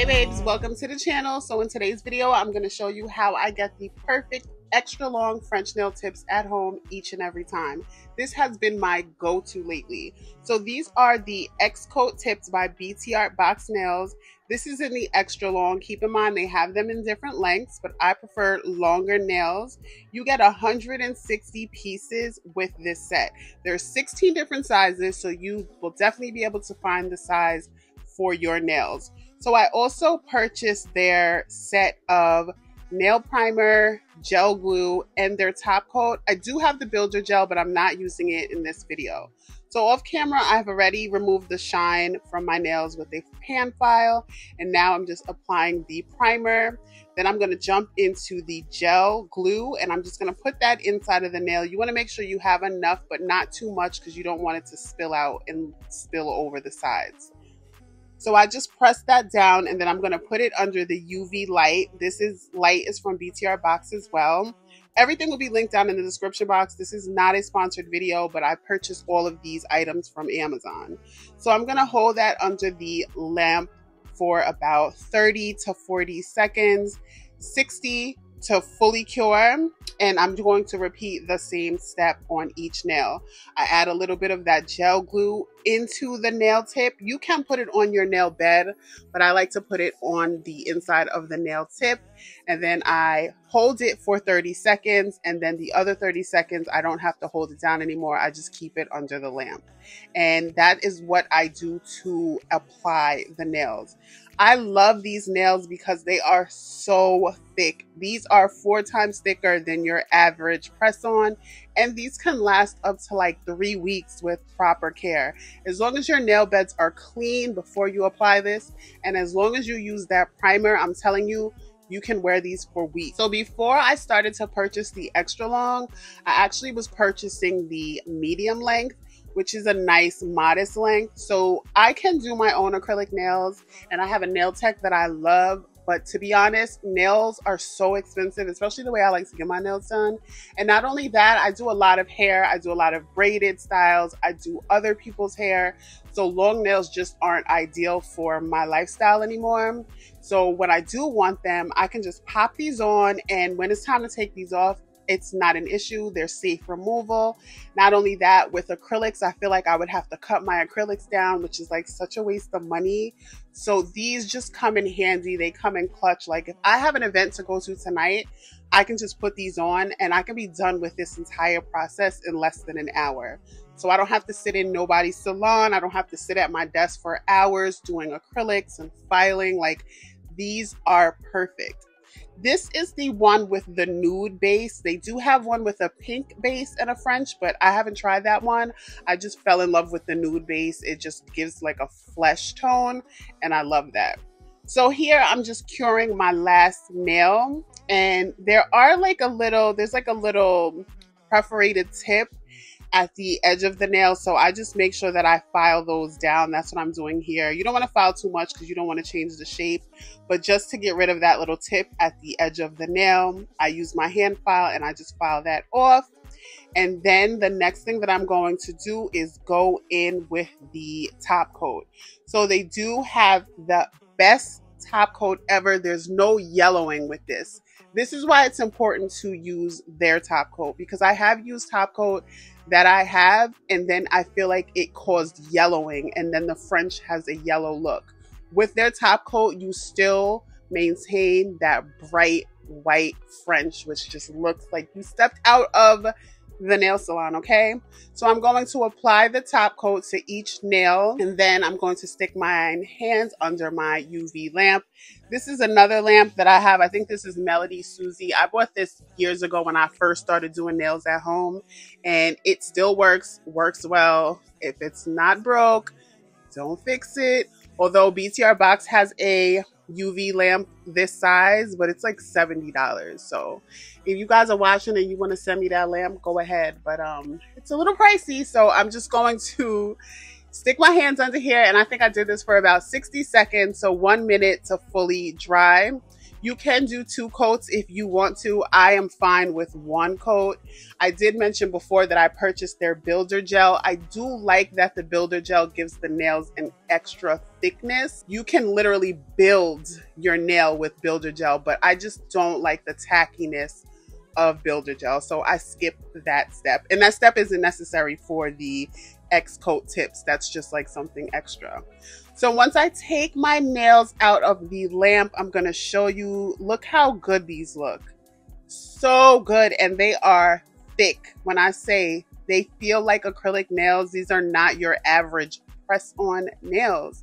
Hey babes, welcome to the channel. So in today's video, I'm going to show you how I get the perfect extra long French nail tips at home each and every time. This has been my go-to lately. So these are the X-Coat tips by BTArtbox nails. This is in the extra long. Keep in mind they have them in different lengths, but I prefer longer nails. You get 160 pieces with this set. There's 16 different sizes, so you will definitely be able to find the size for your nails. So I also purchased their set of nail primer, gel glue, and their top coat. I do have the builder gel, but I'm not using it in this video. So off camera, I've already removed the shine from my nails with a pan file, and now I'm just applying the primer. Then I'm gonna jump into the gel glue, and I'm just gonna put that inside of the nail. You wanna make sure you have enough, but not too much because you don't want it to spill out and spill over the sides. So I just press that down, and then I'm going to put it under the UV light. Light is from BTArtbox as well. Everything will be linked down in the description box. This is not a sponsored video, but I purchased all of these items from Amazon. So I'm going to hold that under the lamp for about 30 to 40 seconds, 60 to fully cure, and I'm going to repeat the same step on each nail. I add a little bit of that gel glue into the nail tip. You can put it on your nail bed, but I like to put it on the inside of the nail tip, and then I hold it for 30 seconds, and then the other 30 seconds I don't have to hold it down anymore. I just keep it under the lamp, and that is what I do to apply the nails. I love these nails because they are so thick. These are 4 times thicker than your average press-on, and these can last up to like 3 weeks with proper care. As long as your nail beds are clean before you apply this, and as long as you use that primer, I'm telling you, you can wear these for weeks. So before I started to purchase the extra long, I actually was purchasing the medium length, which is a nice modest length. So I can do my own acrylic nails, and I have a nail tech that I love. But to be honest, nails are so expensive, especially the way I like to get my nails done. And not only that, I do a lot of hair. I do a lot of braided styles. I do other people's hair. So long nails just aren't ideal for my lifestyle anymore. So when I do want them, I can just pop these on, and when it's time to take these off, it's not an issue. They're safe removal. Not only that, with acrylics, I feel like I would have to cut my acrylics down, which is like such a waste of money. So these just come in handy. They come in clutch. Like if I have an event to go to tonight, I can just put these on, and I can be done with this entire process in less than an hour. So I don't have to sit in nobody's salon. I don't have to sit at my desk for hours doing acrylics and filing. Like, these are perfect. This is the one with the nude base. They do have one with a pink base and a French, but I haven't tried that one. I just fell in love with the nude base. It just gives like a flesh tone, and I love that. So here I'm just curing my last nail, and there's like a little perforated tip at the edge of the nail, so I just make sure that I file those down. That's what I'm doing here. You don't want to file too much because you don't want to change the shape, but just to get rid of that little tip at the edge of the nail, I use my hand file and I just file that off. And then the next thing that I'm going to do is go in with the top coat. So they do have the best top coat ever. There's no yellowing with this. This is why it's important to use their top coat, because I have used top coat that I have, and then I feel like it caused yellowing, and then the French has a yellow look. With their top coat, you still maintain that bright white French, which just looks like you stepped out of the nail salon, okay? So I'm going to apply the top coat to each nail, and then I'm going to stick my hands under my UV lamp. This is another lamp that I have. I think this is Melody Susie. I bought this years ago when I first started doing nails at home, and it still works well. If it's not broke, don't fix it. Although BTArtbox has a UV lamp this size, but it's like $70. So if you guys are watching and you want to send me that lamp, go ahead. But it's a little pricey, so I'm just going to stick my hands under here, and I think I did this for about 60 seconds, so 1 minute to fully dry. You can do 2 coats if you want to. I am fine with 1 coat. I did mention before that I purchased their builder gel. I do like that the builder gel gives the nails an extra thickness. You can literally build your nail with builder gel, but I just don't like the tackiness of builder gel, so I skipped that step, and that step isn't necessary for the X coat tips. That's just like something extra. So once I take my nails out of the lamp, I'm gonna show you, look how good these look. So good, and they are thick. When I say they feel like acrylic nails, these are not your average press-on nails.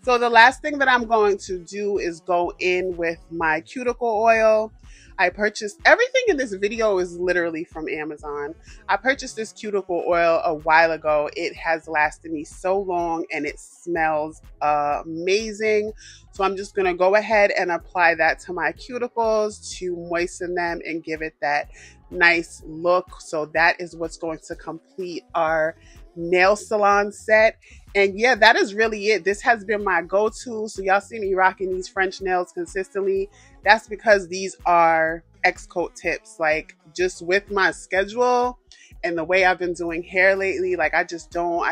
So the last thing that I'm going to do is go in with my cuticle oil. I purchased, everything in this video is literally from Amazon. I purchased this cuticle oil a while ago. It has lasted me so long and it smells amazing. So I'm just gonna go ahead and apply that to my cuticles to moisten them and give it that nice look. So that is what's going to complete our nail salon set. And yeah, that is really it. This has been my go-to. So y'all see me rocking these French nails consistently. That's because these are X coat tips. Like, just with my schedule and the way I've been doing hair lately, like I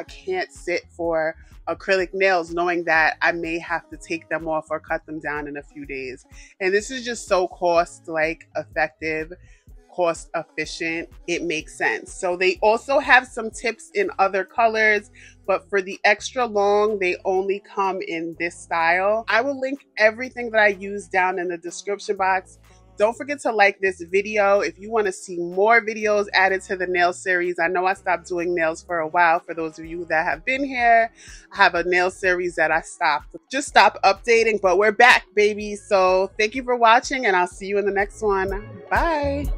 can't sit for acrylic nails knowing that I may have to take them off or cut them down in a few days. And this is just so effective, cost efficient. It makes sense. So they also have some tips in other colors, but for the extra long, they only come in this style. I will link everything that I use down in the description box. Don't forget to like this video if you want to see more videos added to the nail series. I know I stopped doing nails for a while. For those of you that have been here, I have a nail series that I stopped updating, but we're back, baby. So thank you for watching, and I'll see you in the next one. Bye.